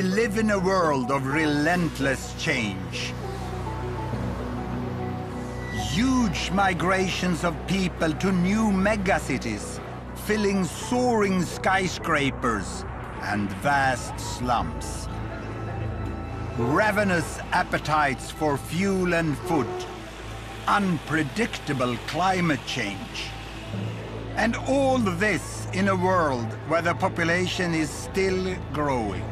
We live in a world of relentless change. Huge migrations of people to new megacities, filling soaring skyscrapers and vast slums. Ravenous appetites for fuel and food, unpredictable climate change. And all this in a world where the population is still growing.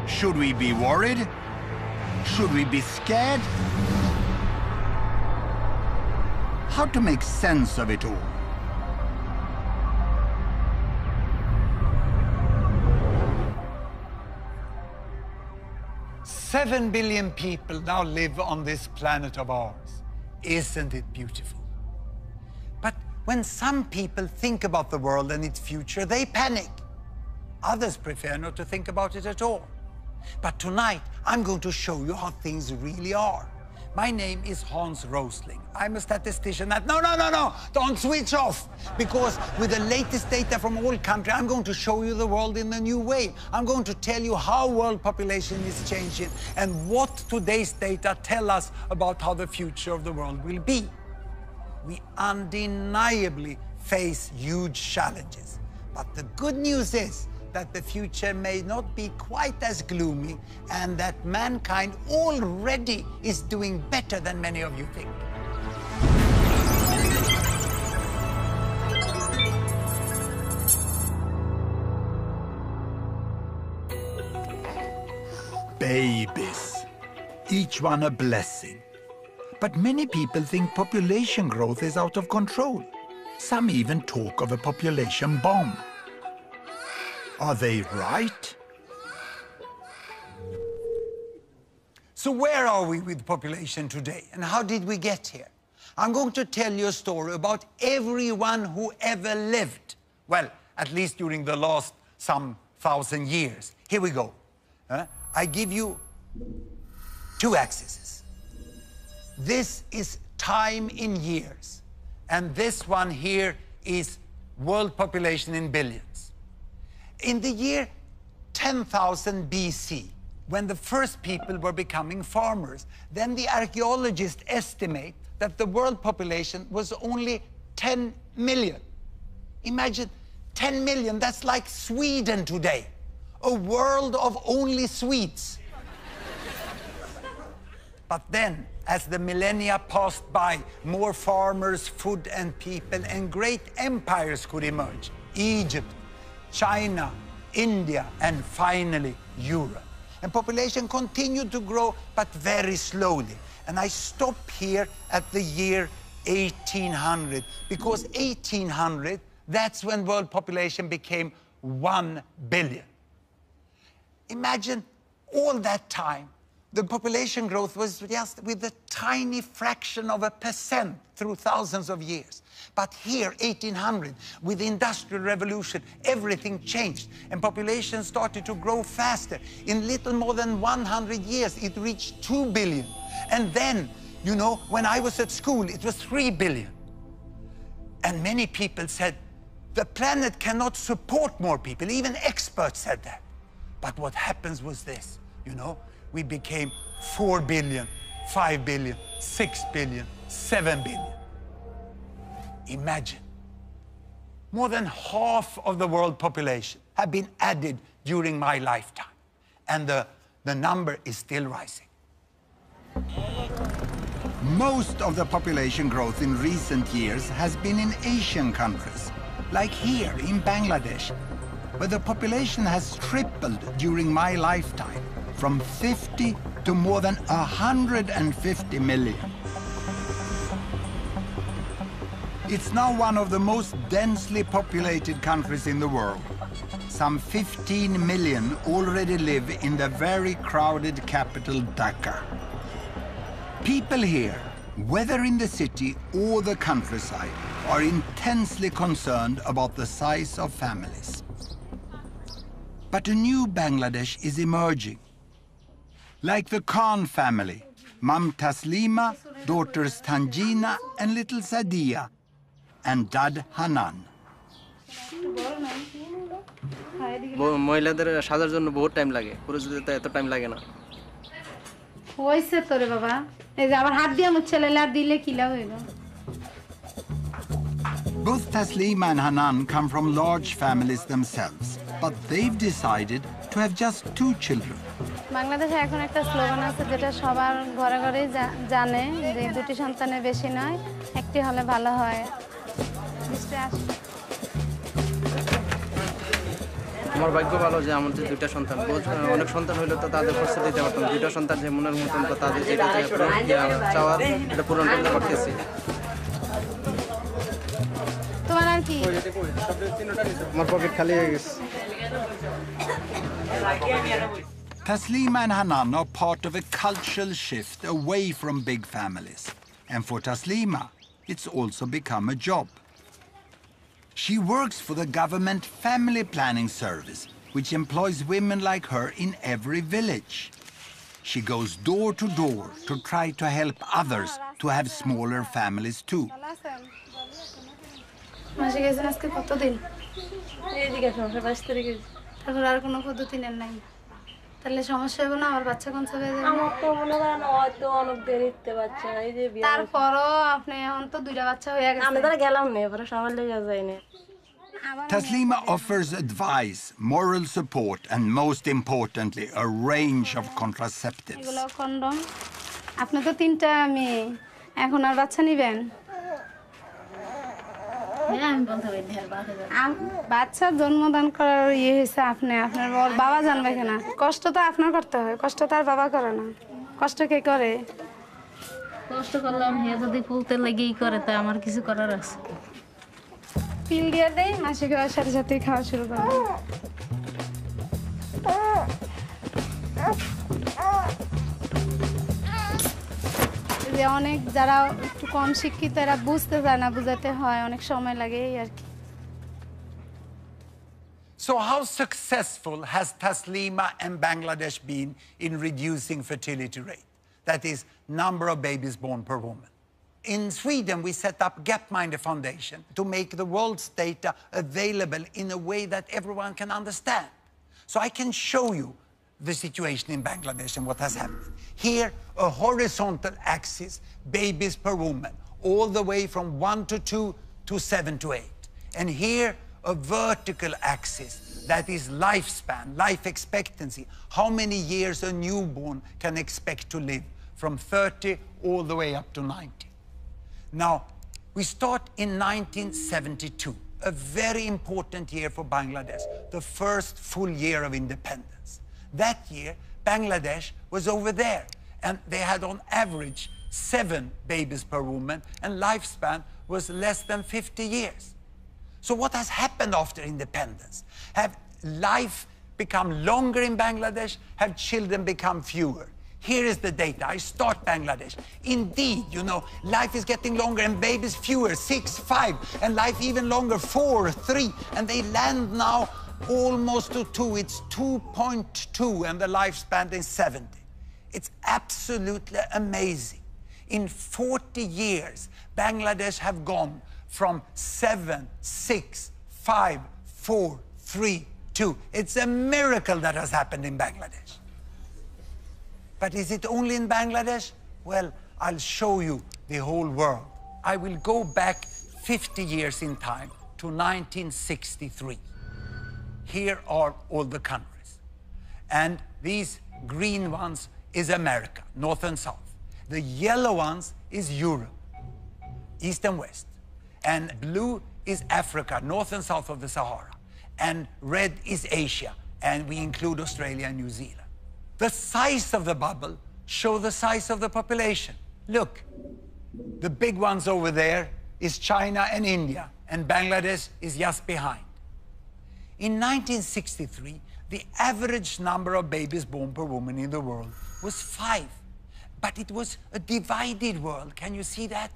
Should we be worried? Should we be scared? How to make sense of it all? "7 billion people now live on this planet of ours. Isn't it beautiful?" But when some people think about the world and its future, they panic. Others prefer not to think about it at all. But tonight, I'm going to show you how things really are. My name is Rosling. I'm a statistician at... No, don't switch off. Because with the latest data from all countries, I'm going to show you the world in a new way. I'm going to tell you how world population is changing and what today's data tell us about how the future of the world will be. We undeniably face huge challenges. But the good news is that the future may not be quite as gloomy and that mankind already is doing better than many of you think. Babies, each one a blessing. But many people think population growth is out of control. Some even talk of a population bomb. Are they right? So where are we with population today, and how did we get here? I'm going to tell you a story about everyone who ever lived. Well, at least during the last some 1,000 years. Here we go. I give you 2 axes. This is time in years, and this one here is world population in billions. In the year 10,000 BC, when the first people were becoming farmers, then the archaeologists estimate that the world population was only 10 million. Imagine 10 million, that's like Sweden today. A world of only Swedes. But then, as the millennia passed by, more farmers, food and people, and great empires could emerge. Egypt, China, India, and finally Europe. And population continued to grow, but very slowly. And I stop here at the year 1800, because 1800, that's when world population became 1 billion. Imagine all that time, the population growth was just with a tiny fraction of a % through thousands of years. But here, 1800, with the Industrial Revolution, everything changed, and population started to grow faster. In little more than 100 years, it reached 2 billion. And then, you know, when I was at school, it was 3 billion. And many people said, the planet cannot support more people. Even experts said that. But what happens was this, you know, we became 4 billion, 5 billion, 6 billion, 7 billion. Imagine, more than half of the world population have been added during my lifetime. And the number is still rising. Most of the population growth in recent years has been in Asian countries, like here in Bangladesh, where the population has tripled during my lifetime, from 50 to more than 150 million. It's now one of the most densely populated countries in the world. Some 15 million already live in the very crowded capital, Dhaka. People here, whether in the city or the countryside, are intensely concerned about the size of families. But a new Bangladesh is emerging. Like the Khan family, Mum Taslima, daughters Tanjina and little Sadia, and Dad Hanan. মহিলাদের সাজার জন্য বহুত time লাগে, পুরুষদের তো এত time লাগে না। হইছে তোরে বাবা, এই যে আবার হাত দিয়ে মুছে লেলে আর দিলে কি লাভ হইল? Both Taslima and Hanan come from large families themselves, but they've decided to have just 2 children. বাংলাদেশে এখন একটা স্লোগান আছে যেটা সবার ঘরে ঘরেই জানে যে 2টি সন্তানের বেশি নয়, একটি হলে ভালো হয়। আমার ভাগ্য ভালো যে আমাদের 2টা সন্তান, অনেক সন্তান হইলে তো তাদের খরচা দিতে পারতাম। 2টা সন্তান যে মনের মতন তো তাদের যেটা চাওয়ার এটা পূরণ করতে পারতেছি। তোমার আর কি? আমার পকেট খালি হয়ে গেছে। Taslima and Hanan are part of a cultural shift away from big families. And for Taslima, it's also become a job. She works for the government family planning service, which employs women like her in every village. She goes door to door to try to help others to have smaller families too. মাসে গেছেন আজকে কতদিন? এইদিকে সমস্যা 5 তারিখে। তারপর আর কোনো পদ্ধতি নেন নাই? তাহলে সমস্যা হবে না? আমার বাচ্চা কোন সময় যাবে? আমার তো মনে করেন হয়তো অনেক দেরিতে বাচ্চা, এই যে বিয়ে। তারপরও আপনি এখন তো 2টা বাচ্চা হয়ে গেছে। আমি তারা গেলাম না, এবারে সবার লেগে যাই না। Taslima offers advice, moral support, and most importantly, a range of contraceptives. এগুলো কন্ডম। আপনি তো 3টা মেয়ে, এখন আর বাচ্চা নেবেন? বাচ্চা জন্মদান করার হয়েছে আপনি, আপনার বাবা জানবে কেনা? কষ্ট তো আপনার করতে হয়, কষ্ট তো আর বাবা করে না। কষ্ট কে করে? কষ্ট করলাম, হে যদি ফুলতে লেগেই করে তা আমার কিছু করার আছে? পিল দিয়ে দেই, মাসিক হওয়ার সাথে সাথেই খাওয়া শুরু করবে। যে অনেক যারা একটু কম শিক্ষিত এরা বুঝতে চায় না, বুঝাতে হয়, অনেক সময় লাগে এই আর কি। So how successful has Taslima and Bangladesh been in reducing fertility rate? That is, number of babies born per woman. In Sweden, we set up Gapminder Foundation to make the world's data available in a way that everyone can understand. So I can show you the situation in Bangladesh and what has happened. Here, a horizontal axis, babies per woman, all the way from 1 to 2 to 7 to 8. And here, a vertical axis, that is lifespan, life expectancy, how many years a newborn can expect to live, from 30 all the way up to 90. Now, we start in 1972, a very important year for Bangladesh, the first full year of independence. That year, Bangladesh was over there, and they had on average 7 babies per woman, and lifespan was less than 50 years. So what has happened after independence? Have life become longer in Bangladesh? Have children become fewer? Here is the data. I start Bangladesh. Indeed, you know, life is getting longer and babies fewer, 6, 5, and life even longer, 4, 3, and they land now almost to 2. It's 2.2, and the lifespan is 70. It's absolutely amazing. In 40 years, Bangladesh have gone from 7, 6, 5, 4, 3, 2. It's a miracle that has happened in Bangladesh. But is it only in Bangladesh? Well, I'll show you the whole world. I will go back 50 years in time to 1963. Here are all the countries. And these green ones is America, North and South. The yellow ones is Europe, East and West. And blue is Africa, North and South of the Sahara. And red is Asia, and we include Australia and New Zealand. The size of the bubble show the size of the population. Look, the big ones over there is China and India, and Bangladesh is just behind. In 1963, the average number of babies born per woman in the world was 5. But it was a divided world. Can you see that?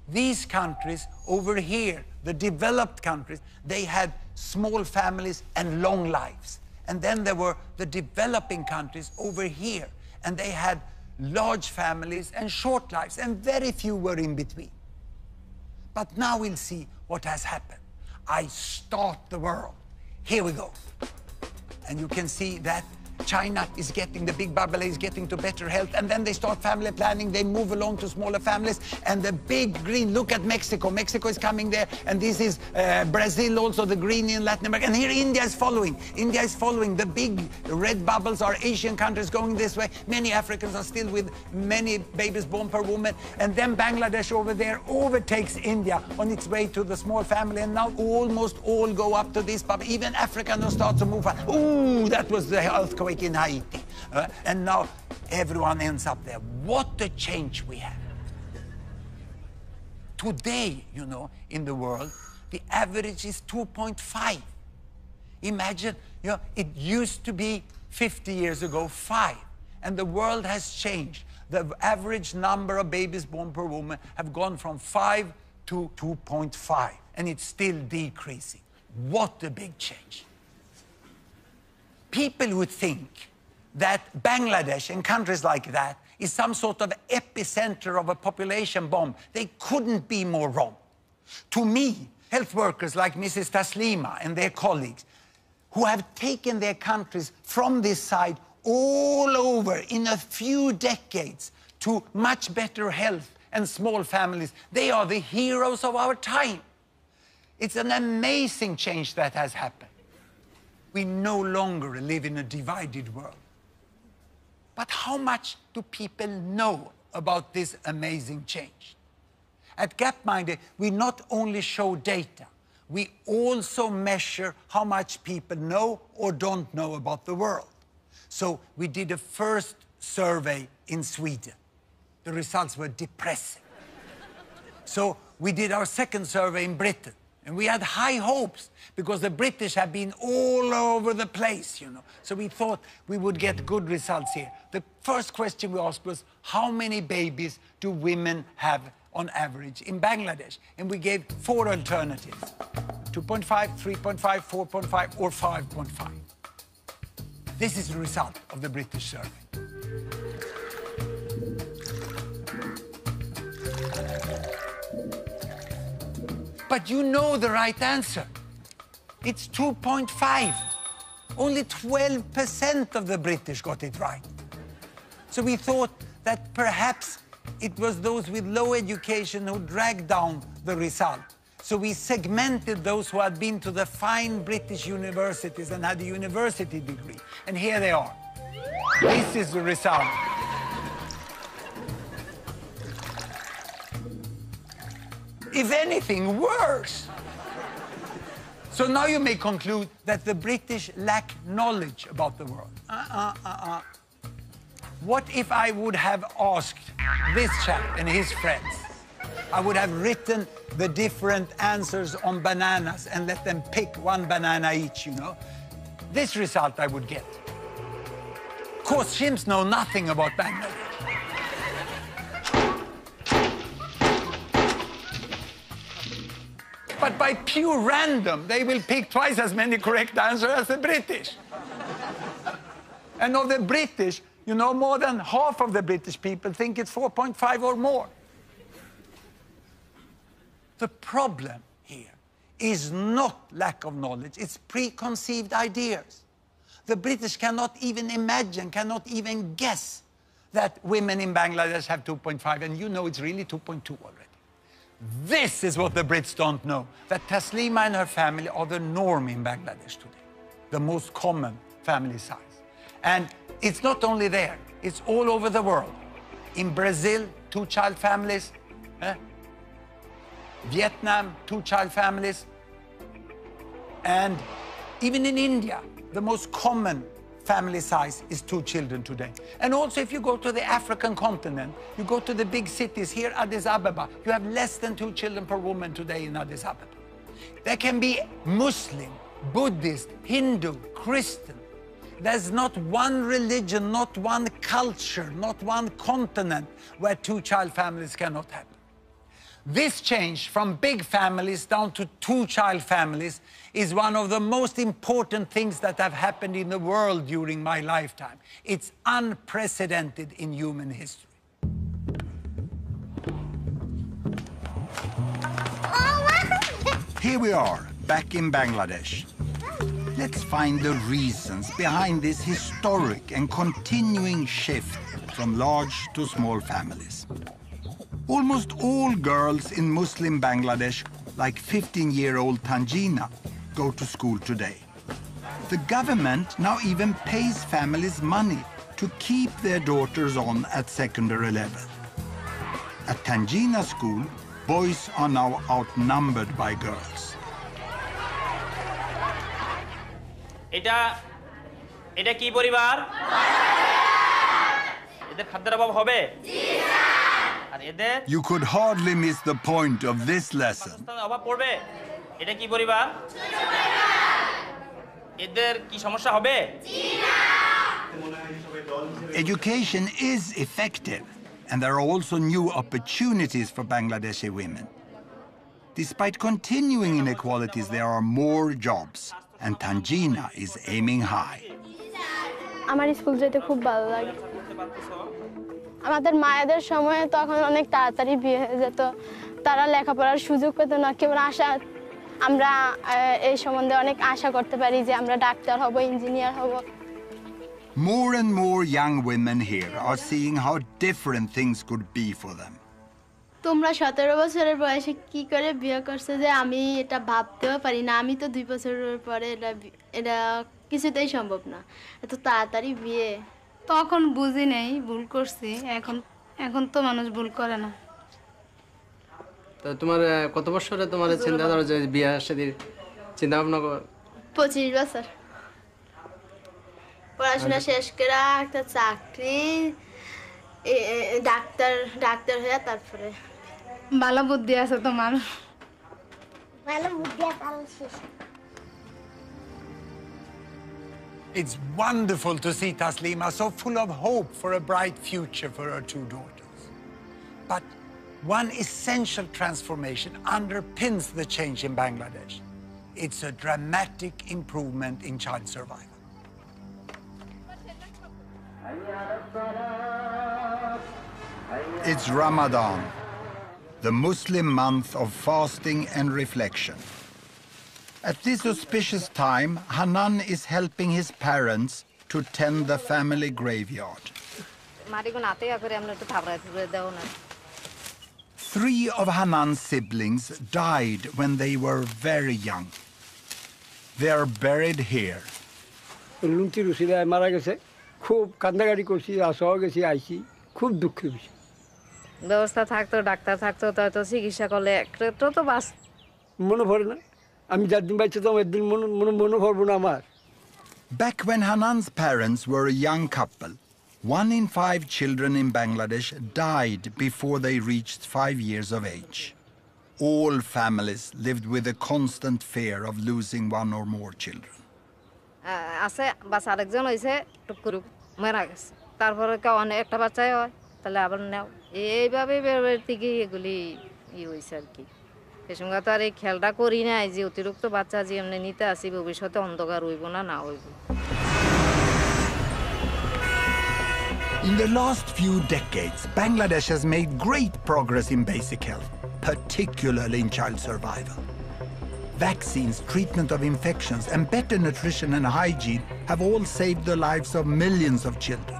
These countries over here, the developed countries, they had small families and long lives. And then there were the developing countries over here, and they had large families and short lives, and very few were in between. But now we'll see what has happened. I start the world Here we go. And you can see that China is getting, the big bubble is getting to better health, and then they start family planning, they move along to smaller families, and the big green, look at Mexico. Mexico is coming there, and this is Brazil also, the green in Latin America, and here India is following. India is following. The big red bubbles are Asian countries going this way. Many Africans are still with many babies born per woman, and then Bangladesh over there overtakes India on its way to the small family, and now almost all go up to this bubble. Even Africans start to move. Ooh, that was the earthquake in Haiti. And now everyone ends up there. What a change we have. Today, you know, in the world, the average is 2.5. Imagine, you know, it used to be 50 years ago 5, and the world has changed. The average number of babies born per woman have gone from 5 to 2.5, and it's still decreasing. What a big change. People would think that Bangladesh and countries like that is some sort of epicenter of a population bomb. They couldn't be more wrong. To me, health workers like Mrs. Taslima and their colleagues, who have taken their countries from this side all over in a few decades to much better health and small families, they are the heroes of our time. It's an amazing change that has happened. We no longer live in a divided world. But how much do people know about this amazing change? At Gapminder, we not only show data, we also measure how much people know or don't know about the world. So we did a first survey in Sweden. The results were depressing. So we did our second survey in Britain. And we had high hopes because the British have been all over the place, you know. So we thought we would get good results here. The first question we asked was, how many babies do women have on average in Bangladesh? And we gave 4 alternatives: 2.5, 3.5, 4.5, or 5.5. This is the result of the British survey. But you know the right answer. It's 2.5. Only 12% of the British got it right. So we thought that perhaps it was those with low education who dragged down the result. So we segmented those who had been to the fine British universities and had a university degree. And here they are. This is the result. If anything, worse. So now you may conclude that the British lack knowledge about the world. What if I would have asked this chap and his friends? I would have written the different answers on bananas and let them pick 1 banana each, you know. This result I would get. Of course, chimps know nothing about Bangladesh. But by pure random, they will pick twice as many correct answers as the British. And of the British, you know, more than half of the British people think it's 4.5 or more. The problem here is not lack of knowledge, it's preconceived ideas. The British cannot even imagine, cannot even guess that women in Bangladesh have 2.5, and you know it's really 2.2 already. This is what the Brits don't know, that Taslima and her family are the norm in Bangladesh today, the most common family size. And it's not only there, it's all over the world. In Brazil, 2-child families. Vietnam, 2-child families. And even in India, the most common family size is 2 children today. And also, if you go to the African continent, you go to the big cities here, Addis Ababa, you have less than 2 children per woman today in Addis Ababa. There can be Muslim, Buddhist, Hindu, Christian. There's not one religion, not one culture, not one continent where 2-child families cannot happen. This change from big families down to 2-child families is one of the most important things that have happened in the world during my lifetime. It's unprecedented in human history. Here we are, back in Bangladesh. Let's find the reasons behind this historic and continuing shift from large to small families. Almost all girls in Muslim Bangladesh, like 15-year-old Tanjina, go to school today. The government now even pays families money to keep their daughters on at secondary level. At Tanjina school, boys are now outnumbered by girls. এটা কি পরিবার? এদের খাদ্যের অভাব হবে? আর এদের You could hardly miss the point of this lesson. অভাব পড়বে? এটা কি পরিবার? এদের কি সমস্যা হবে? Education is effective, and there are also new opportunities for Bangladeshi women. Despite continuing inequalities, there are more jobs, and Tanjina is aiming high. আমার স্কুল যেতে খুব ভালো লাগে। আমাদের মায়েদের সময়ে তখন অনেক তাড়াতাড়ি বিয়ে হয়ে যেত, তারা লেখাপড়ার সুযোগ পেত না। কেবল আশা, আমরা এই সম্বন্ধে অনেক আশা করতে পারি যে আমরা ডাক্তার হব, ইঞ্জিনিয়ার হব। More and more young women here are seeing how different things could be for them. তোমরা 17 বছরের বয়সে কি করে বিয়ে করছো যে আমি এটা ভাবতেও পারি না। আমি তো 2 বছরের পরে এটা কিছুতেই সম্ভব না, এত তাড়াতাড়ি বিয়ে। তখন বুঝি নেই, ভুল করছি। এখন তো মানুষ ভুল করে না। তো তোমার কত বছরে তোমার চিন্তা ধরো যে বিয়ে শাদীর চিন্তা ভাবনা? 25 বছর। পড়াশোনা শেষ করে একটা চাকরি, ডাক্তার হয়ে তারপরে। ভালো বুদ্ধি আছে তোমার। ভালো বুদ্ধি আছে। It's wonderful to see Taslima so full of hope for a bright future for her 2 daughters. But one essential transformation underpins the change in Bangladesh. It's a dramatic improvement in child survival. It's Ramadan, the Muslim month of fasting and reflection. At this auspicious time, Hanan is helping his parents to tend the family graveyard. 3 of Hanan's siblings died when they were very young. They are buried here. ব্যবস্থা থাকতো, doctor থাকতো, তো চিকিৎসা করলে একটু তো বাস মনে পড়ে না। আমি যতদিন বাইছে তো একদিন মনে পড়বো না আমার। Back when Hanan's parents were a young couple, 1 in 5 children in Bangladesh died before they reached 5 years of age. All families lived with a constant fear of losing 1 or more children. আছে বাস আরেকজন হইছে টুকুর মারা গেছে, তারপরে কেউ একটা বাচ্চাই হয়, তাহলে আবার নাও এইভাবে বেরোবে থেকে এগুলি হয়েছে আর কি। সে সঙ্গে তো আর এই খেয়ালটা করি নাই যে অতিরিক্ত বাচ্চা যে এমনি নিতে আসি ভবিষ্যতে অন্ধকার হইব না হইব। In the last few decades, Bangladesh has made great progress in basic health, particularly in child survival. Vaccines, treatment of infections, and better nutrition and hygiene have all saved the lives of millions of children.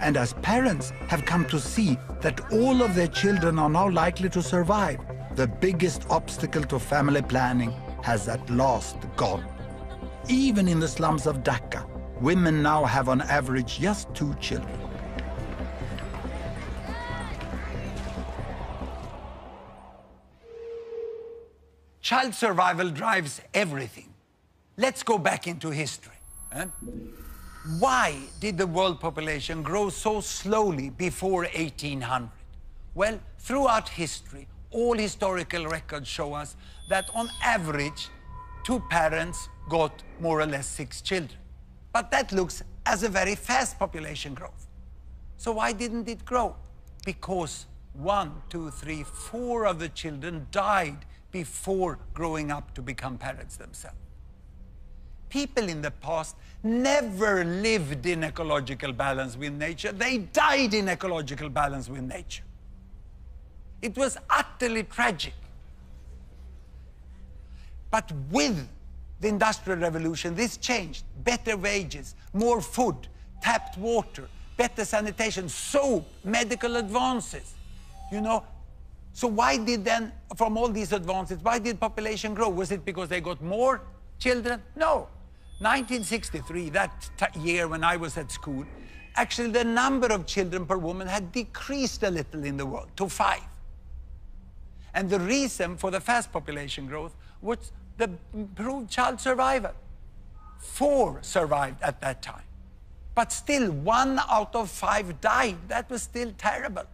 And as parents have come to see that all of their children are now likely to survive, the biggest obstacle to family planning has at last gone. Even in the slums of Dhaka, women now have on average just 2 children. Child survival drives everything. Let's go back into history. Why did the world population grow so slowly before 1800? Well, throughout history, all historical records show us that on average, 2 parents got more or less 6 children. But that looks as a very fast population growth. So why didn't it grow? Because 1, 2, 3, 4 of the children died before growing up to become parents themselves. People in the past never lived in ecological balance with nature. They died in ecological balance with nature. It was utterly tragic. But with the Industrial Revolution, this changed. Better wages, more food, tapped water, better sanitation, soap, medical advances, you know. So why did then, from all these advances, why did population grow? Was it because they got more children? No. 1963, that year when I was at school, actually the number of children per woman had decreased a little in the world to 5. And the reason for the fast population growth was the improved child survival. 4 survived at that time. But still, 1 out of 5 died. That was still terrible.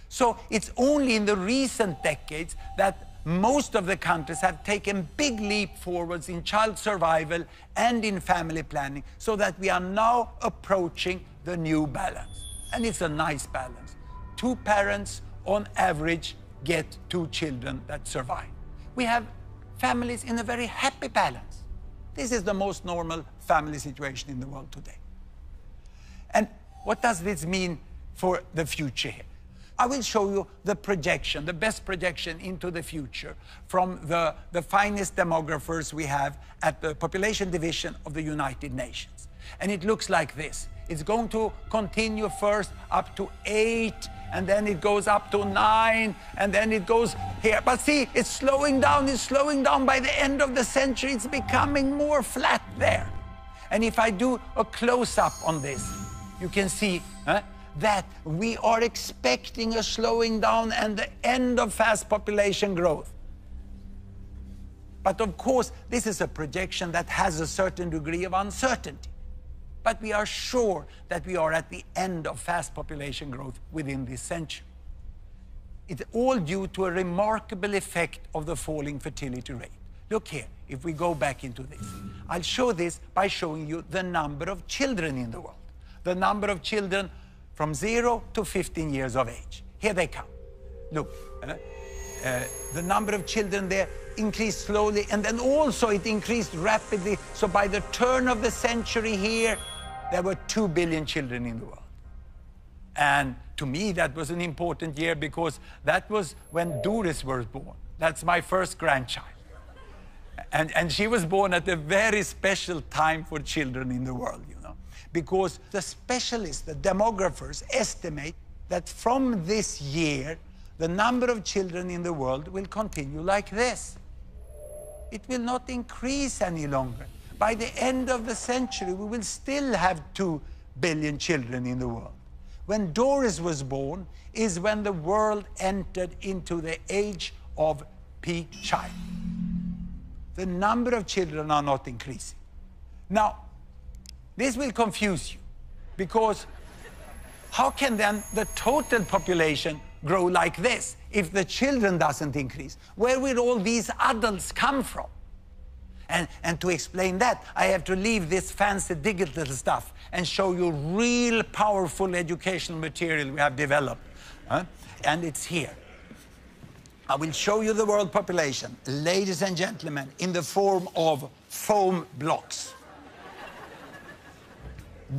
So it's only in the recent decades that most of the countries have taken big leap forwards in child survival and in family planning, so that we are now approaching the new balance. And it's a nice balance. 2 parents on average get 2 children that survive. We have families in a very happy balance. This is the most normal family situation in the world today. And what does this mean for the future here? I will show you the projection, the best projection into the future from the finest demographers we have at the Population Division of the United Nations. And it looks like this. It's going to continue first up to 8, and then it goes up to 9, and then it goes here. But see, it's slowing down, it's slowing down. By the end of the century, it's becoming more flat there. And if I do a close-up on this, you can see that we are expecting a slowing down and the end of fast population growth. But of course, this is a projection that has a certain degree of uncertainty. But we are sure that we are at the end of fast population growth within this century. It's all due to a remarkable effect of the falling fertility rate. Look here, if we go back into this. I'll show this by showing you the number of children in the world. The number of children from 0 to 15 years of age. Here they come. Look, the number of children there increased slowly, and then also it increased rapidly. So by the turn of the century here, there were 2 billion children in the world. And to me, that was an important year, because that was when Doris was born. That's my first grandchild. And she was born at a very special time for children in the world, you know. Because the specialists, the demographers, estimate that from this year, the number of children in the world will continue like this. It will not increase any longer. By the end of the century, we will still have 2 billion children in the world. When Doris was born is when the world entered into the age of peak child. The number of children are not increasing. Now, this will confuse you, because how can then the total population grow like this if the children doesn't increase? Where will all these adults come from? And to explain that, I have to leave this fancy digital stuff and show you real powerful educational material we have developed. And it's here. I will show you the world population, ladies and gentlemen, in the form of foam blocks.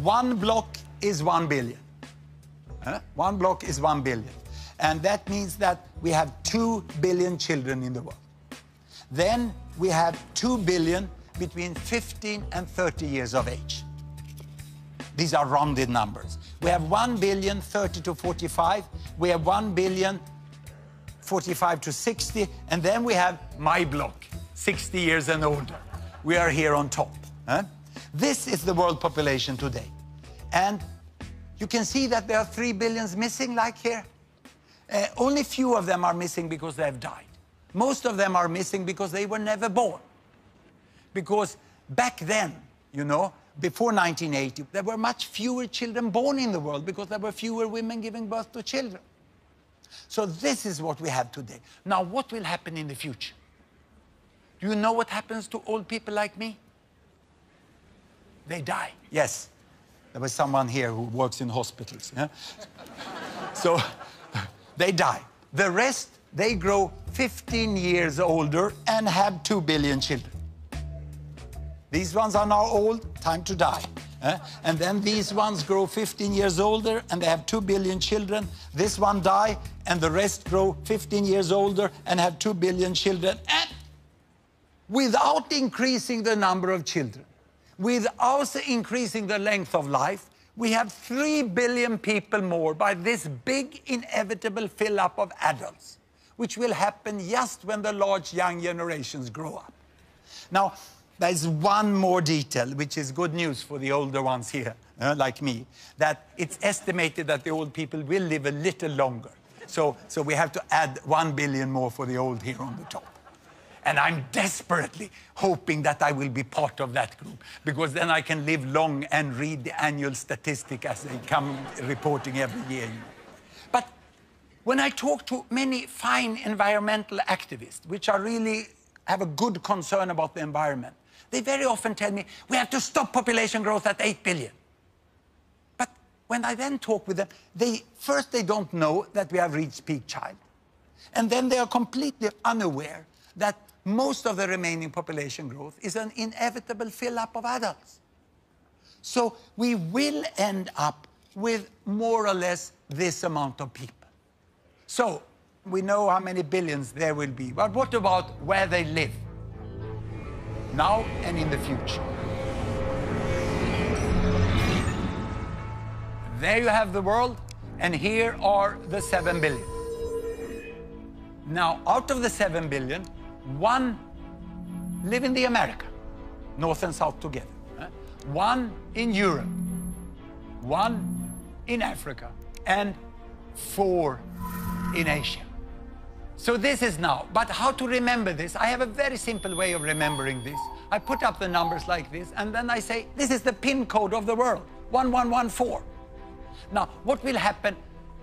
1 block is 1 billion. 1 block is 1 billion. And that means that we have 2 billion children in the world. Then we have 2 billion between 15 and 30 years of age. These are rounded numbers. We have 1 billion 30 to 45. We have 1 billion 45 to 60. And then we have my block, 60 years and older. We are here on top. This is the world population today. And you can see that there are 3 billions missing, like here. Only few of them are missing because they have died. Most of them are missing because they were never born. Because back then, you know, before 1980, there were much fewer children born in the world because there were fewer women giving birth to children. So this is what we have today. Now, what will happen in the future? Do you know what happens to old people like me? They die. Yes. There was someone here who works in hospitals. Yeah? So they die. The rest, they grow 15 years older and have 2 billion children. These ones are now old, time to die. And then these ones grow 15 years older and they have 2 billion children. This one die and the rest grow 15 years older and have 2 billion children. And without increasing the number of children, without increasing the length of life, we have 3 billion people more by this big inevitable fill-up of adults, which will happen just when the large young generations grow up. Now, there's one more detail, which is good news for the older ones here, like me, that it's estimated that the old people will live a little longer. So we have to add 1 billion more for the old here on the top. And I'm desperately hoping that I will be part of that group, because then I can live long and read the annual statistic as they come reporting every year. But when I talk to many fine environmental activists, which are really have a good concern about the environment, they very often tell me, we have to stop population growth at 8 billion. But when I then talk with them, first they don't know that we have reached peak child. And then they are completely unaware that most of the remaining population growth is an inevitable fill-up of adults. So we will end up with more or less this amount of people. So we know how many billions there will be, but what about where they live? Now and in the future. There you have the world, and here are the 7 billion. Now, out of the 7 billion, 1 live in the America, North and South together. 1 in Europe, 1 in Africa, and 4 in Asia. So this is now, but how to remember this? I have a very simple way of remembering this. I put up the numbers like this, and then I say, this is the PIN code of the world, 1114. Now, what will happen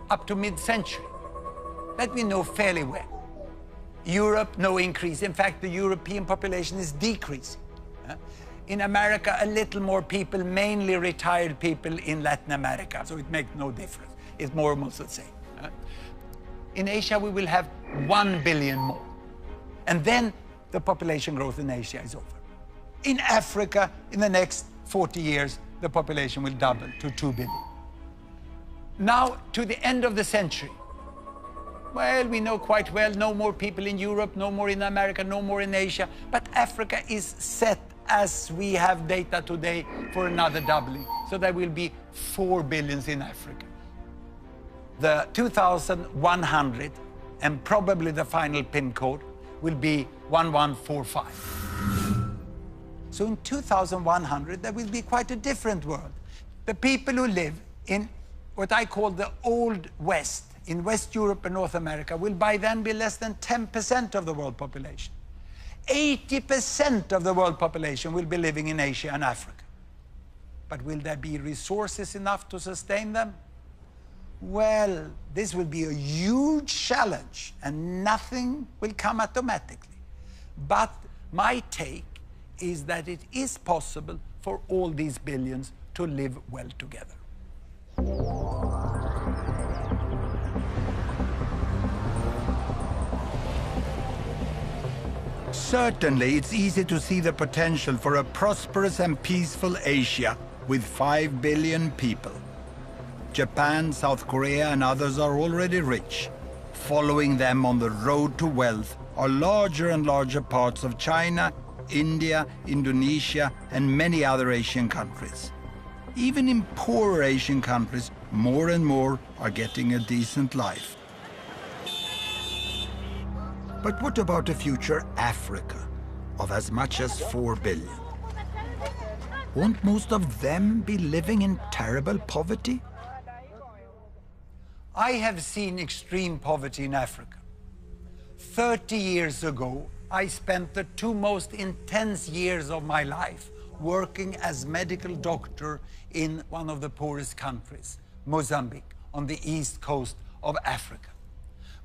up to mid-century? That we know fairly well. Europe, no increase. In fact, the European population is decreasing. In America, a little more people, mainly retired people in Latin America, so it makes no difference. It's more or less the same. In Asia, we will have 1 billion more. And then the population growth in Asia is over. In Africa, in the next 40 years, the population will double to 2 billion. Now, to the end of the century, well, we know quite well, no more people in Europe, no more in America, no more in Asia, but Africa is set, as we have data today, for another doubling. So there will be 4 billions in Africa. The 2100, and probably the final PIN code, will be 1145. So in 2100, there will be quite a different world. The people who live in what I call the Old West, in West Europe and North America, will by then be less than 10% of the world population. 80% of the world population will be living in Asia and Africa. But will there be resources enough to sustain them? Well, this will be a huge challenge, and nothing will come automatically. But my take is that it is possible for all these billions to live well together. Certainly, it's easy to see the potential for a prosperous and peaceful Asia with 5 billion people. Japan, South Korea, and others are already rich. Following them on the road to wealth are larger and larger parts of China, India, Indonesia, and many other Asian countries. Even in poorer Asian countries, more and more are getting a decent life. But what about a future Africa of as much as 4 billion? Won't most of them be living in terrible poverty? I have seen extreme poverty in Africa. 30 years ago, I spent the 2 most intense years of my life working as medical doctor in one of the poorest countries, Mozambique, on the east coast of Africa.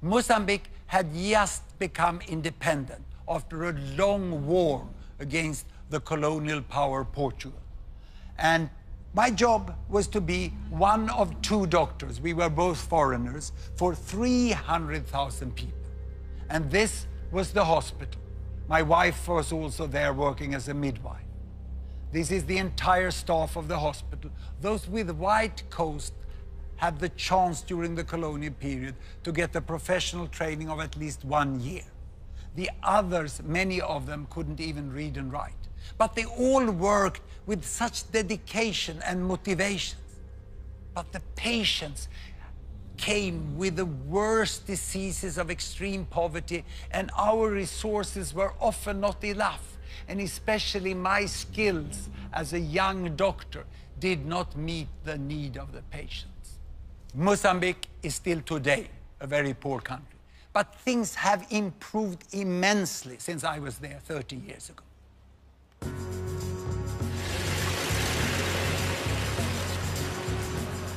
Mozambique had just become independent after a long war against the colonial power Portugal. And my job was to be one of 2 doctors, we were both foreigners, for 300,000 people. And this was the hospital. My wife was also there working as a midwife. This is the entire staff of the hospital. Those with white coats had the chance during the colonial period to get the professional training of at least 1 year. The others, many of them, couldn't even read and write. But they all worked with such dedication and motivation. But the patients came with the worst diseases of extreme poverty, and our resources were often not enough. And especially my skills as a young doctor did not meet the need of the patients. Mozambique is still today a very poor country. But things have improved immensely since I was there 30 years ago.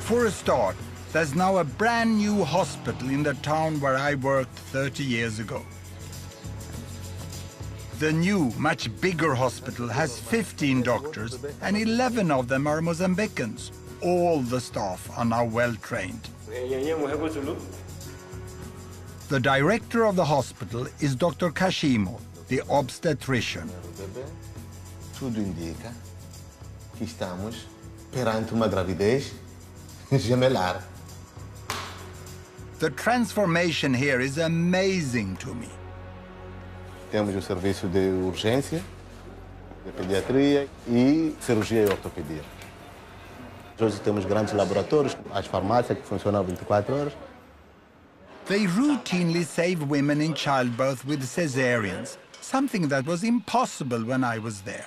For a start, there's now a brand new hospital in the town where I worked 30 years ago. The new, much bigger hospital has 15 doctors, and 11 of them are Mozambicans. All the staff are now well trained. The director of the hospital is Dr. Kashimo, the obstetrician. Tudo indica que estamos perante uma gravidez gemelar. The transformation here is amazing to me. Temos o serviço de urgência, de pediatria e cirurgia e ortopedia. Hoje temos grandes laboratórios, as farmácias que funcionam 24 horas. They routinely save women in childbirth with cesareans, something that was impossible when I was there.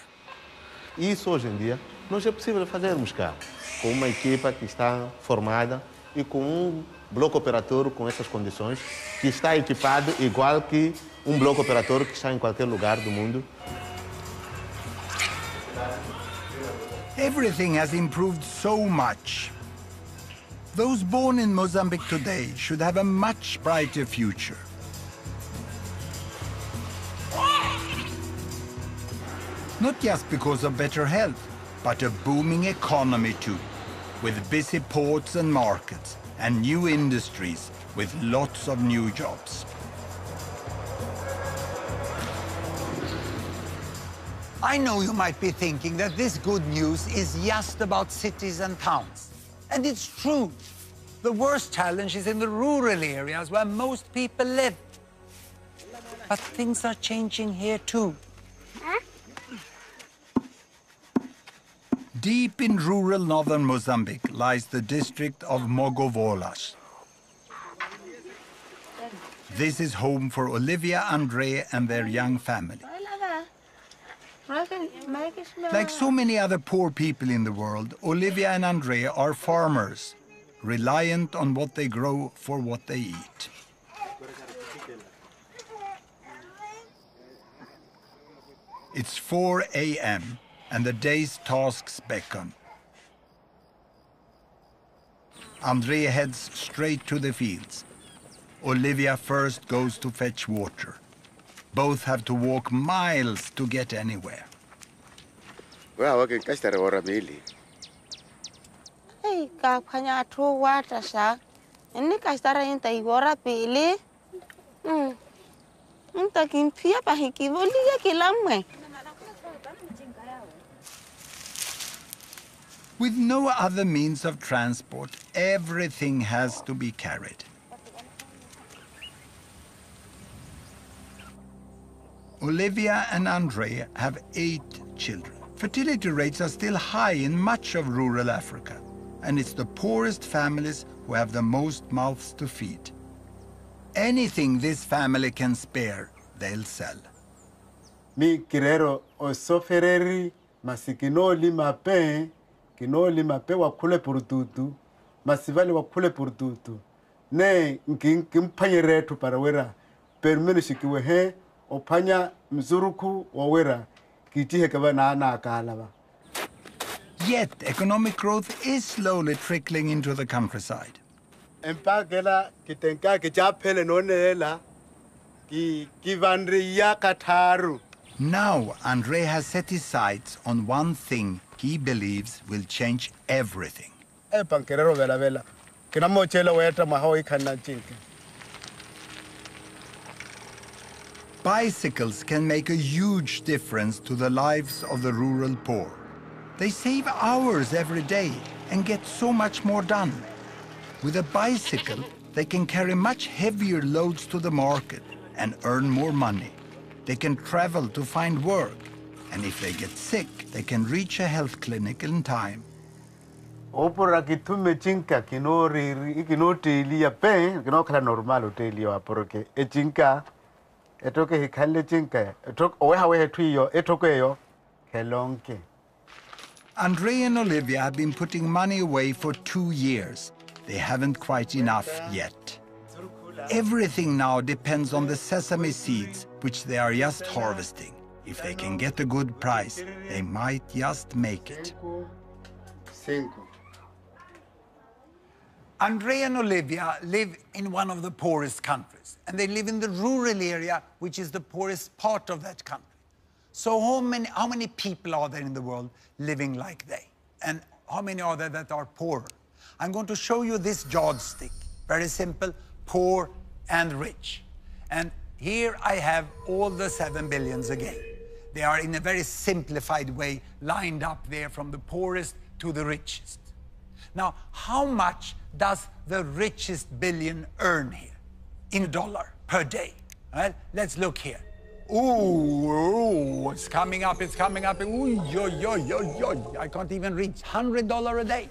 Isso hoje em dia não é possível fazermos cá, com uma equipa que está formada e com bloco operatório com essas condições, que está equipado igual que bloco operatório que está em qualquer lugar do mundo. Everything has improved so much. Those born in Mozambique today should have a much brighter future. Not just because of better health, but a booming economy too, with busy ports and markets, and new industries with lots of new jobs. I know you might be thinking that this good news is just about cities and towns. And it's true. The worst challenge is in the rural areas where most people live. But things are changing here too. Deep in rural northern Mozambique lies the district of Mogovolas. This is home for Olivia, Andre, and their young family. Like so many other poor people in the world, Olivia and Andre are farmers, reliant on what they grow for what they eat. It's 4 a.m. and the day's tasks beckon. Andre heads straight to the fields. Olivia first goes to fetch water. Both have to walk miles to get anywhere. Well, okay, kastara ora bili. Hey, kapanya tu water sa. Ini kastara inta igora bili. Inta kimpia pahiki boliga kilamwe. With no other means of transport, everything has to be carried. Olivia and Andre have 8 children. Fertility rates are still high in much of rural Africa, and it's the poorest families who have the most mouths to feed. Anything this family can spare, they'll sell. Mi kirero o sofereri masikino lima pe kino lima pe wakule purututu masivali wakule purututu ne nkimpanyere tu parawera permenu shikiwe he opanya mzuruku wawera kitihe kaba na akalaba. Yet economic growth is slowly trickling into the countryside. Empagela kitenka kichapele nonela ki kivandri ya kataru. Now Andre has set his sights on one thing he believes will change everything. Pankerero vela vela. Kina mochela weta mahoi kana chinke. Bicycles can make a huge difference to the lives of the rural poor. They save hours every day and get so much more done. With a bicycle, they can carry much heavier loads to the market and earn more money. they can travel to find work. And if they get sick, they can reach a health clinic in time. Opora kitume chinka kino teli ya pen kino kala normal teli ya porque e chinka etoke hikale chinka etok owe tuyo etoke yo kelonke. Andre and Olivia have been putting money away for 2 years. They haven't quite enough yet. Everything now depends on the sesame seeds, which they are just harvesting. If they can get a good price, they might just make it. Andre and Olivia live in one of the poorest countries, and they live in the rural area, which is the poorest part of that country. So how many people are there in the world living like they? And how many are there that are poorer? I'm going to show you this yardstick. Very simple, poor and rich. And here I have all the 7 billions again. They are in a very simplified way lined up there from the poorest to the richest. Now, how much does the richest billion earn here in dollar per day? Well, let's look here. Ooh, it's coming up, it's coming up. Ooh, yo. I can't even reach $100 a day.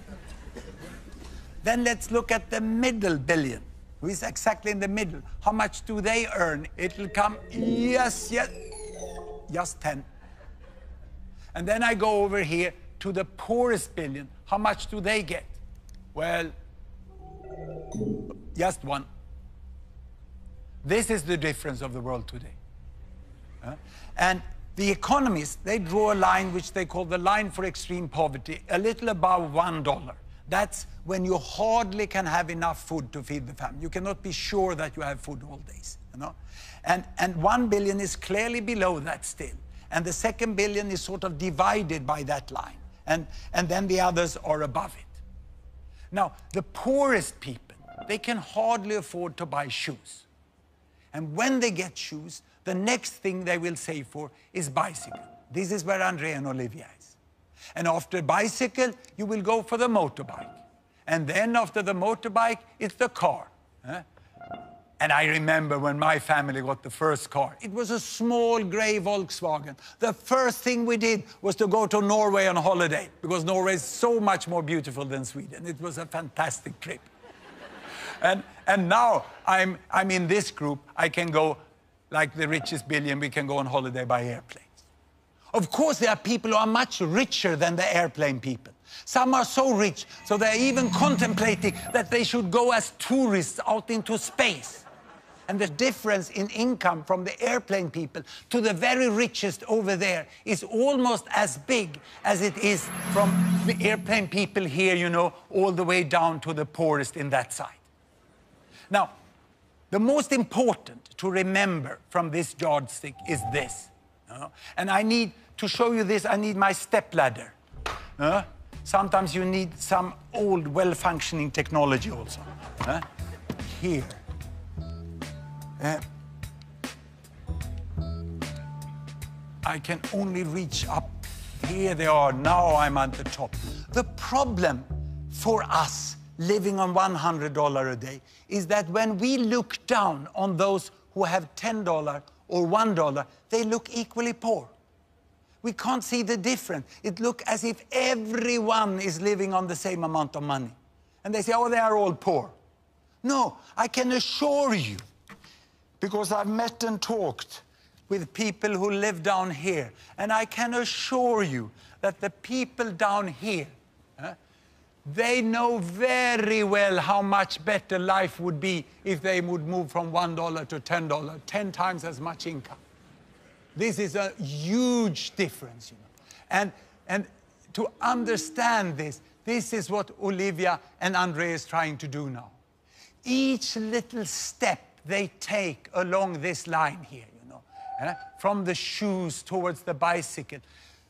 Then let's look at the middle billion, who is exactly in the middle. How much do they earn? It'll come, yes, just 10. And then I go over here to the poorest billion. How much do they get? Well, just 1. This is the difference of the world today. And the economists, they draw a line which they call the line for extreme poverty, a little above $1. That's when you hardly can have enough food to feed the family. You cannot be sure that you have food all days, you know? And 1 billion is clearly below that still. And the second billion is sort of divided by that line. And then the others are above it. Now, the poorest people, they can hardly afford to buy shoes. And when they get shoes, the next thing they will save for is bicycle. This is where Andre and Olivia is. And after bicycle, you will go for the motorbike. And then after the motorbike, it's the car. And I remember when my family got the first car. It was a small gray Volkswagen. The first thing we did was to go to Norway on holiday, because Norway is so much more beautiful than Sweden. It was a fantastic trip. And now I'm in this group. I can go, like the richest billion, we can go on holiday by airplanes. Of course, there are people who are much richer than the airplane people. Some are so rich, so they're even contemplating that they should go as tourists out into space. And the difference in income from the airplane people to the very richest over there is almost as big as it is from the airplane people here, you know, all the way down to the poorest in that side. Now, the most important to remember from this yardstick is this. And I need to show you this, I need my stepladder. Sometimes you need some old, well-functioning technology also. Here. I can only reach up. Here they are. Now I'm at the top. The problem for us living on $100 a day is that when we look down on those who have $10 or $1, they look equally poor. We can't see the difference. It looks as if everyone is living on the same amount of money. And they say, oh, they are all poor. No, I can assure you, because I've met and talked with people who live down here, and I can assure you that the people down here, they know very well how much better life would be if they would move from $1 to $10, 10 times as much income. This is a huge difference, you know. And to understand this, this is what Olivia and Andre is trying to do now. Each little step they take along this line here, you know, from the shoes towards the bicycle,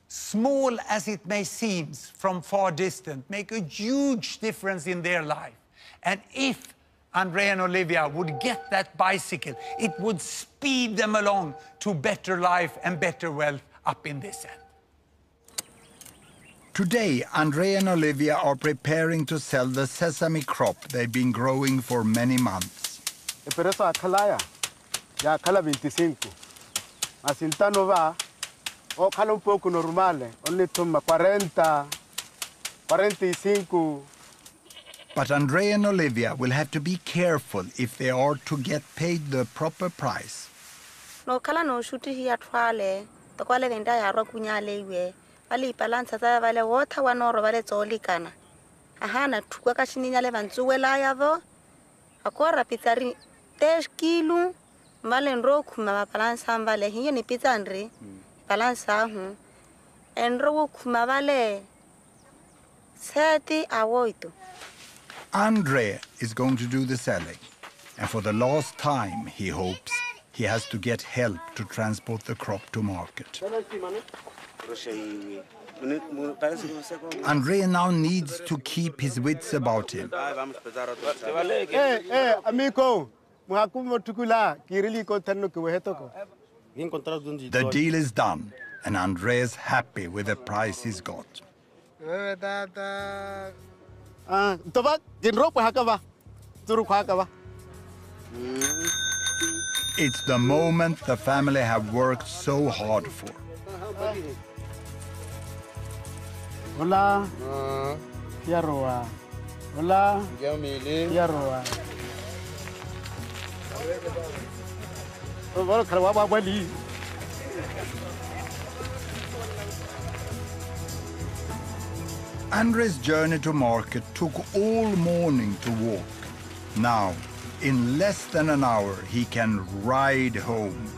small as it may seem from far distance, make a huge difference in their life. And if Andre and Olivia would get that bicycle, it would speed them along to better life and better wealth up in this end. Today, Andre and Olivia are preparing to sell the sesame crop they've been growing for many months. Pero esa acala ya acala 25. Masintano va, o cala un poco normale, only toma 40, 45. But Andrea and Olivia will have to be careful if they are to get paid the proper price. No kala no shuti hiya twale, to kwale venda ya ro kunyale iwe. Bali balansa tsa bale water wa no ro bale tsoli kana. Aha na thukwa ka shininya le bantsuwela ya vo. Akora pizari 10 kilo. Male nro kuma ba balansa mbale hiye ni pizza ndri. Balansa hu. Enro kuma bale 30 awoito. Andre is going to do the selling. And for the last time, he hopes, he has to get help to transport the crop to market. Andre now needs to keep his wits about him. Hey, amigo. The deal is done, and Andre is happy with the price he's got. It's the moment the family have worked so hard for. Hola. Yaroa. Hola. Yaroa. Andre's journey to market took all morning to walk. Now, in less than an hour, he can ride home.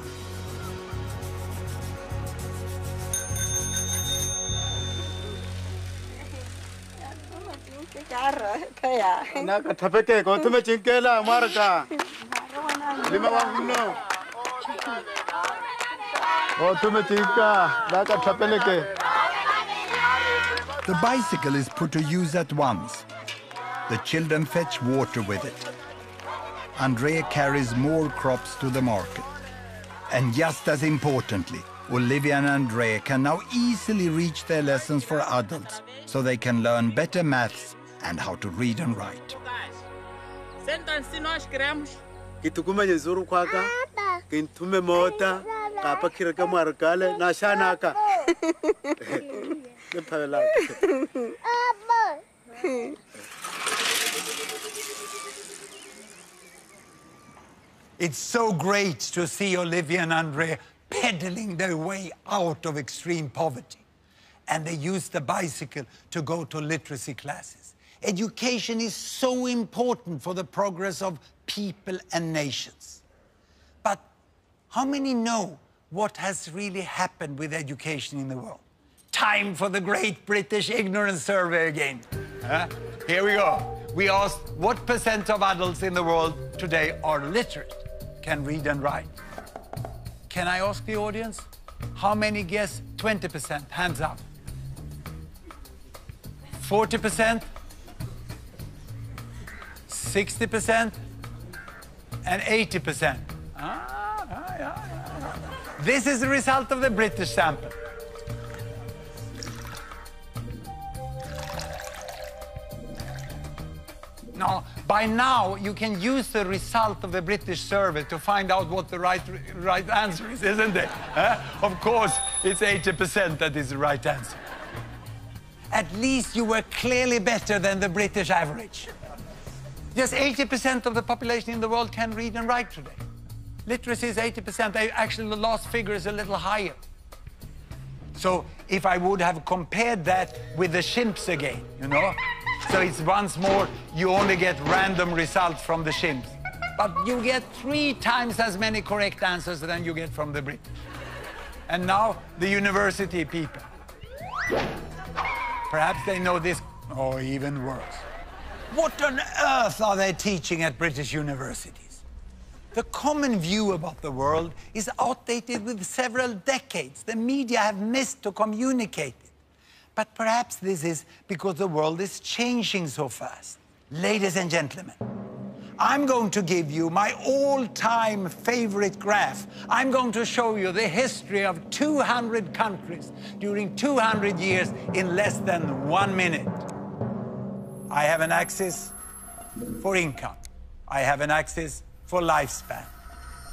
The bicycle is put to use at once. The children fetch water with it. Andrea carries more crops to the market. And just as importantly, Olivia and Andrea can now easily reach their lessons for adults so they can learn better maths and how to read and write. It's so great to see Olivia and Andrea pedaling their way out of extreme poverty. And they use the bicycle to go to literacy classes. Education is so important for the progress of people and nations. But how many know what has really happened with education in the world? Time for the Great British Ignorance Survey again. Here we go. We asked what % of adults in the world today are literate, can read and write. Can I ask the audience? How many guess 20%? Hands up. 40%? 60%? And 80%? This is the result of the British sample. Now, by now, you can use the result of the British survey to find out what the right answer is, isn't it? Of course, it's 80% that is the right answer. At least you were clearly better than the British average. Just 80% of the population in the world can read and write today. Literacy is 80%. Actually, the last figure is a little higher. So if I would have compared that with the chimps again, you know? So it's once more, you only get random results from the chimps. But you get 3 times as many correct answers than you get from the British. And now, the university people. Perhaps they know this, or even worse. What on earth are they teaching at British universities? The common view about the world is outdated with several decades. The media have missed to communicate it. But perhaps this is because the world is changing so fast. Ladies and gentlemen, I'm going to give you my all-time favorite graph. I'm going to show you the history of 200 countries during 200 years in less than 1 minute. I have an axis for income. I have an axis for lifespan.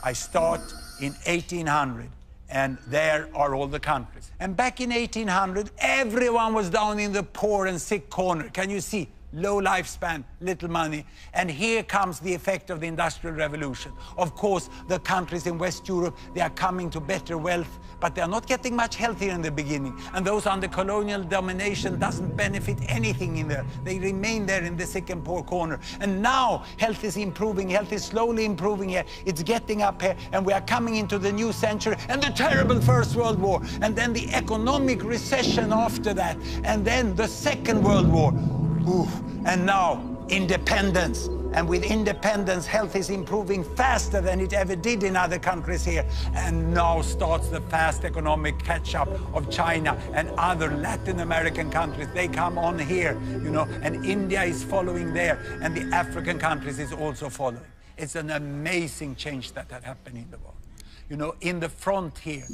I start in 1800 And there are all the countries. And back in 1800, everyone was down in the poor and sick corner. Can you see? Low lifespan, little money. And here comes the effect of the Industrial Revolution. Of course, the countries in West Europe, they are coming to better wealth, but they are not getting much healthier in the beginning. And those under colonial domination doesn't benefit anything in there. They remain there in the sick and poor corner. And now health is improving, health is slowly improving here. It's getting up here, and we are coming into the new century and the terrible First World War, and then the economic recession after that, and then the Second World War. Ooh. And now, independence. And with independence, health is improving faster than it ever did in other countries here. And now starts the fast economic catch-up of China and other Latin American countries. They come on here, you know, and India is following there, and the African countries is also following. It's an amazing change that had happened in the world. You know, in the front here,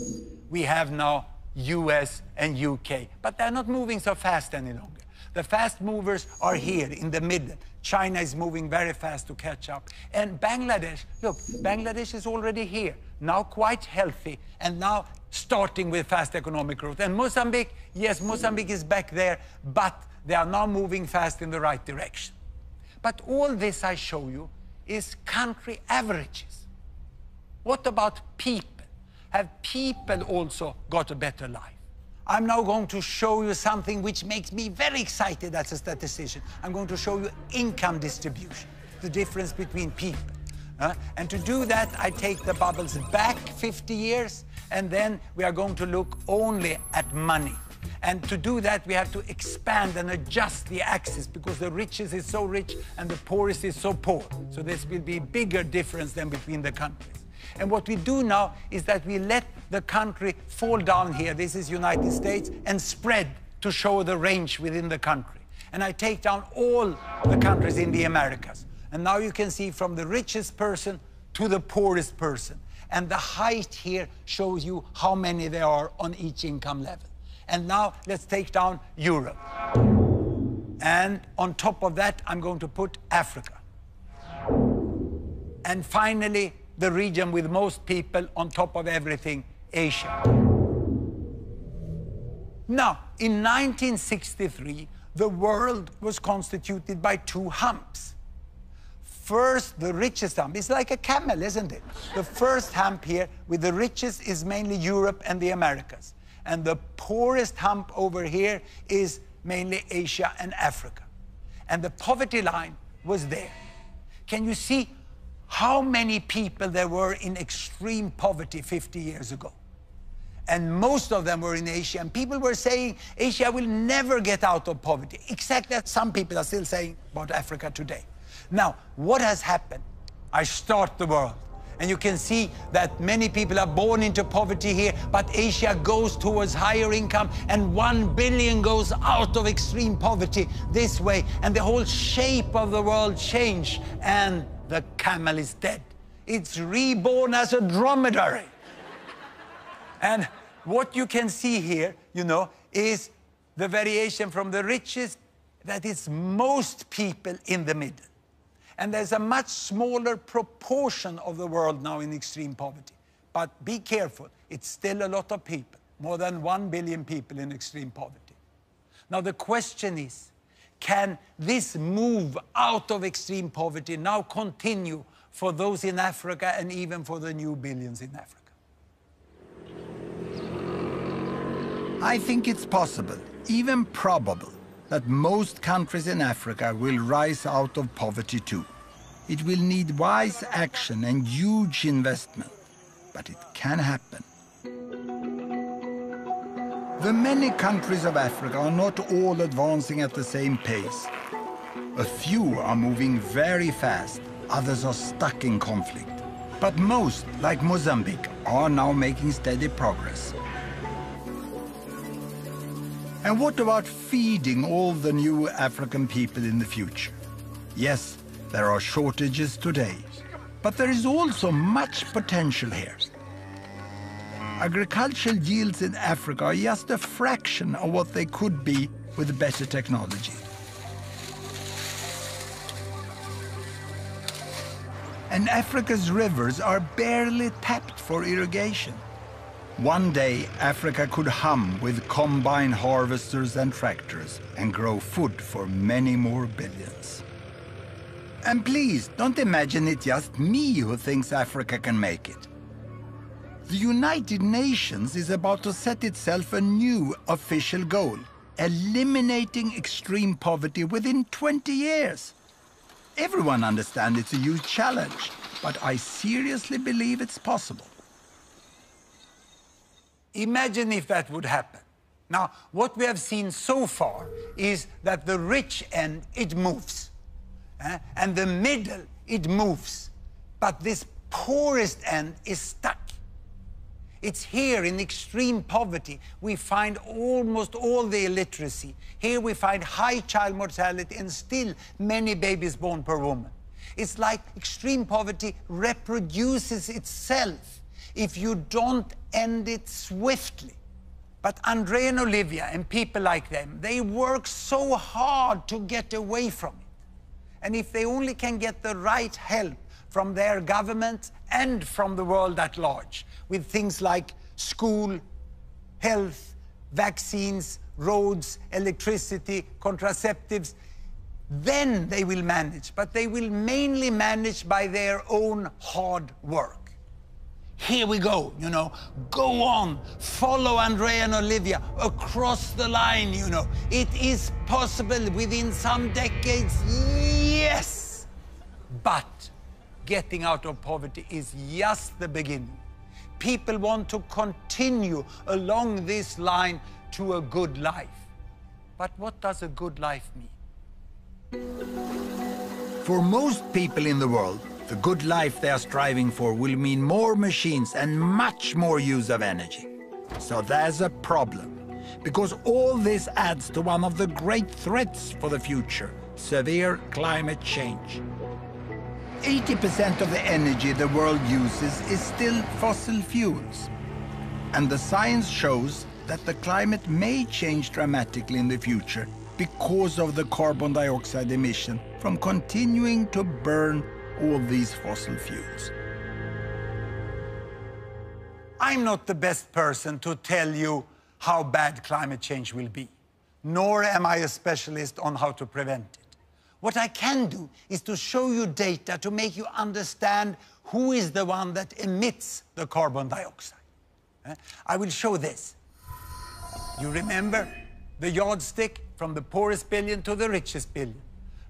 we have now US and UK, but they're not moving so fast any longer. The fast movers are here in the middle. China is moving very fast to catch up. And Bangladesh, look, Bangladesh is already here, now quite healthy, and now starting with fast economic growth. And Mozambique, yes, Mozambique is back there, but they are now moving fast in the right direction. But all this I show you is country averages. What about people? Have people also got a better life? I'm now going to show you something which makes me very excited as a statistician. I'm going to show you income distribution, the difference between people. And to do that, I take the bubbles back 50 years, and then we are going to look only at money. And to do that, we have to expand and adjust the axis, because the richest is so rich and the poorest is so poor. So this will be a bigger difference than between the countries. And what we do now is that we let the country fall down here, this is United States, and spread to show the range within the country. And I take down all the countries in the Americas. And now you can see from the richest person to the poorest person. And the height here shows you how many there are on each income level. And now let's take down Europe. And on top of that, I'm going to put Africa. And finally, the region with most people, on top of everything, Asia. Now, in 1963, the world was constituted by two humps. First, the richest hump. It's like a camel, isn't it? The first hump here with the richest is mainly Europe and the Americas. And the poorest hump over here is mainly Asia and Africa. And the poverty line was there. Can you see how many people there were in extreme poverty 50 years ago? And most of them were in Asia. And people were saying Asia will never get out of poverty. Exactly as some people are still saying about Africa today. Now, what has happened? I start the world. And you can see that many people are born into poverty here, but Asia goes towards higher income, and 1 billion goes out of extreme poverty this way. And the whole shape of the world changed, and the camel is dead. It's reborn as a dromedary. And what you can see here, you know, is the variation from the richest, that is most people in the middle. And there's a much smaller proportion of the world now in extreme poverty. But be careful, it's still a lot of people, more than 1 billion people in extreme poverty. Now the question is, can this move out of extreme poverty now continue for those in Africa and even for the new billions in Africa? I think it's possible, even probable, that most countries in Africa will rise out of poverty too. It will need wise action and huge investment, but it can happen. The many countries of Africa are not all advancing at the same pace. A few are moving very fast, others are stuck in conflict. But most, like Mozambique, are now making steady progress. And what about feeding all the new African people in the future? Yes, there are shortages today, but there is also much potential here. Agricultural yields in Africa are just a fraction of what they could be with better technology. And Africa's rivers are barely tapped for irrigation. One day, Africa could hum with combine harvesters and tractors and grow food for many more billions. And please, don't imagine it's just me who thinks Africa can make it. The United Nations is about to set itself a new official goal, eliminating extreme poverty within 20 years. Everyone understands it's a huge challenge, but I seriously believe it's possible. Imagine if that would happen. Now, what we have seen so far is that the rich end, it moves. And the middle, it moves. But this poorest end is stuck. It's here in extreme poverty we find almost all the illiteracy. Here we find high child mortality and still many babies born per woman. It's like extreme poverty reproduces itself if you don't end it swiftly. But Andre and Olivia and people like them, they work so hard to get away from it. And if they only can get the right help from their government and from the world at large, with things like school, health, vaccines, roads, electricity, contraceptives, then they will manage. But they will mainly manage by their own hard work. Here we go, you know, go on, follow Andre and Olivia across the line, you know. It is possible within some decades, yes. But getting out of poverty is just the beginning. People want to continue along this line to a good life. But what does a good life mean? For most people in the world, the good life they are striving for will mean more machines and much more use of energy. So there's a problem, because all this adds to one of the great threats for the future, severe climate change. 80% of the energy the world uses is still fossil fuels. And the science shows that the climate may change dramatically in the future because of the carbon dioxide emission from continuing to burn all these fossil fuels. I'm not the best person to tell you how bad climate change will be, nor am I a specialist on how to prevent it. What I can do is to show you data to make you understand who is the one that emits the carbon dioxide. I will show this. You remember the yardstick from the poorest billion to the richest billion,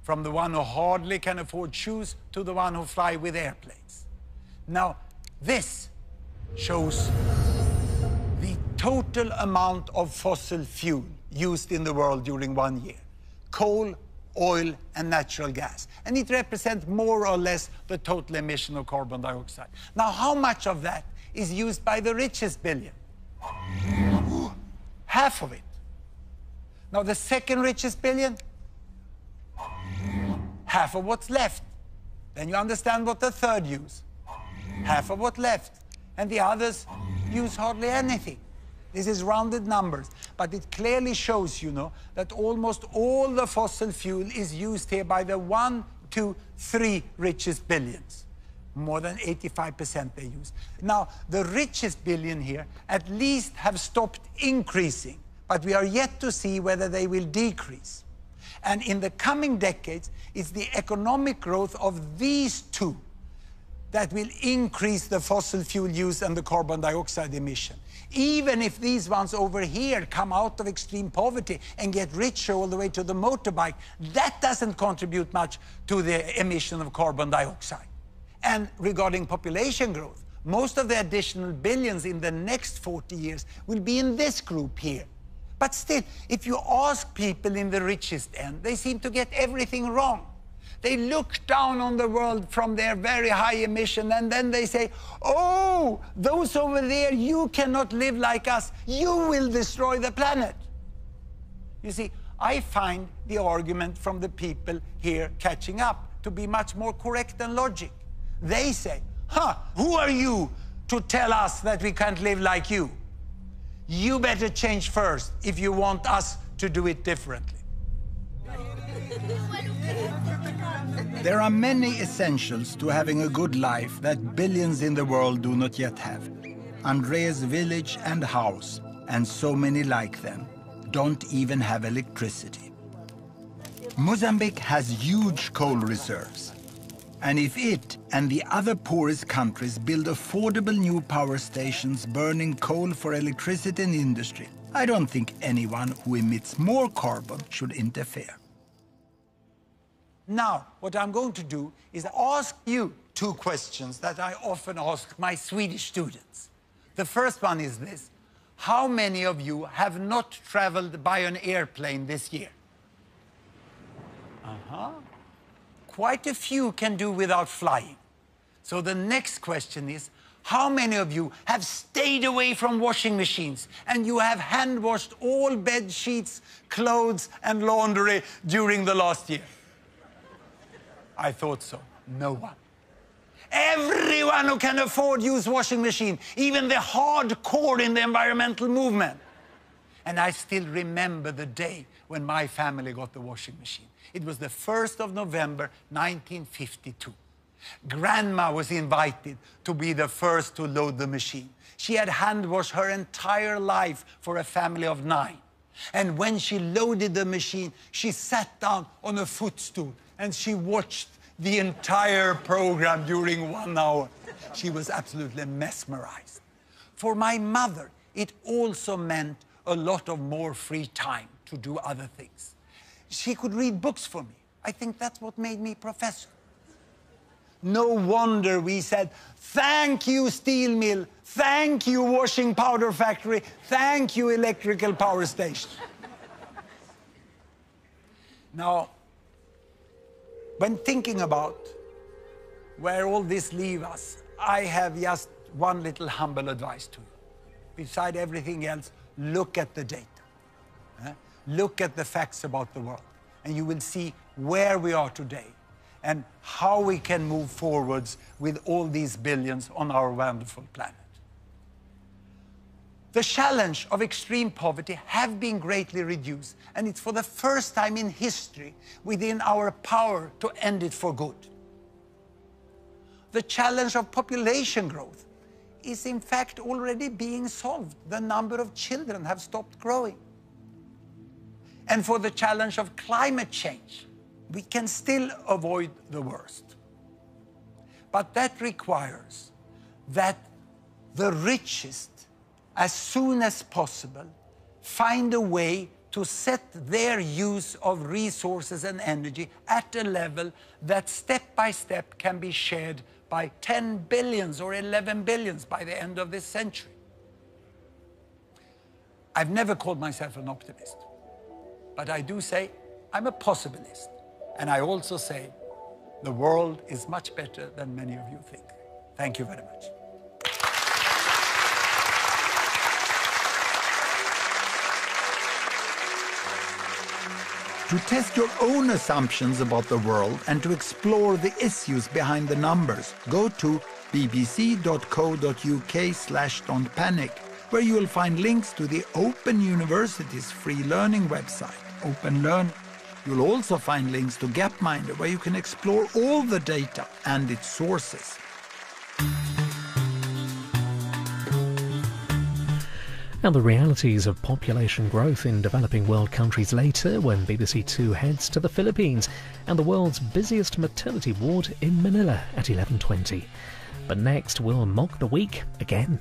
from the one who hardly can afford shoes to the one who fly with airplanes. Now, this shows the total amount of fossil fuel used in the world during 1 year. Coal, oil, and natural gas. And it represents more or less the total emission of carbon dioxide. Now, how much of that is used by the richest billion? Half of it. Now, the second richest billion? Half of what's left. Then you understand what the third use. Half of what's left. And the others use hardly anything. This is rounded numbers, but it clearly shows, you know, that almost all the fossil fuel is used here by the 1, 2, 3 richest billions. More than 85% they use. Now, the richest billion here at least have stopped increasing, but we are yet to see whether they will decrease. And in the coming decades, it's the economic growth of these two that will increase the fossil fuel use and the carbon dioxide emission. Even if these ones over here come out of extreme poverty and get richer all the way to the motorbike, that doesn't contribute much to the emission of carbon dioxide. And regarding population growth, most of the additional billions in the next 40 years will be in this group here. But still, if you ask people in the richest end, they seem to get everything wrong. They look down on the world from their very high emission, and then they say, oh, those over there, you cannot live like us. You will destroy the planet. You see, I find the argument from the people here catching up to be much more correct and logic. They say, who are you to tell us that we can't live like you? You better change first if you want us to do it differently. There are many essentials to having a good life that billions in the world do not yet have. Andreas village and house, and so many like them, don't even have electricity. Mozambique has huge coal reserves. And if it and the other poorest countries build affordable new power stations burning coal for electricity and industry, I don't think anyone who emits more carbon should interfere. Now, what I'm going to do is ask you 2 questions that I often ask my Swedish students. The first one is this: how many of you have not traveled by an airplane this year? Quite a few can do without flying. So the next question is, how many of you have stayed away from washing machines and you have hand washed all bed sheets, clothes and laundry during the last year? I thought so. No one. Everyone who can afford use washing machine, even the hardcore in the environmental movement. And I still remember the day when my family got the washing machine. It was the 1st of November, 1952. Grandma was invited to be the first to load the machine. She had hand washed her entire life for a family of 9. And when she loaded the machine, she sat down on a footstool and she watched the entire program during 1 hour. She was absolutely mesmerized. For my mother, it also meant a lot of more free time to do other things. She could read books for me. I think that's what made me professor. No wonder we said, thank you, steel mill, thank you, washing powder factory, thank you, electrical power station. Now, when thinking about where all this leaves us, I have just one little humble advice to you. Beside everything else, look at the data. Look at the facts about the world, and you will see where we are today and how we can move forwards with all these billions on our wonderful planet. The challenge of extreme poverty have been greatly reduced, and it's for the first time in history within our power to end it for good. The challenge of population growth is in fact already being solved. The number of children have stopped growing. And for the challenge of climate change, we can still avoid the worst. But that requires that the richest, as soon as possible, find a way to set their use of resources and energy at a level that step by step can be shared by 10 billions or 11 billions by the end of this century. I've never called myself an optimist, but I do say I'm a possibilist. And I also say the world is much better than many of you think. Thank you very much. To test your own assumptions about the world and to explore the issues behind the numbers, go to bbc.co.uk/don'tpanic, where you will find links to the Open University's free learning website, Open Learn. You'll also find links to Gapminder, where you can explore all the data and its sources. And the realities of population growth in developing world countries later, when BBC Two heads to the Philippines and the world's busiest maternity ward in Manila at 11:20. But next, we'll mock the week again.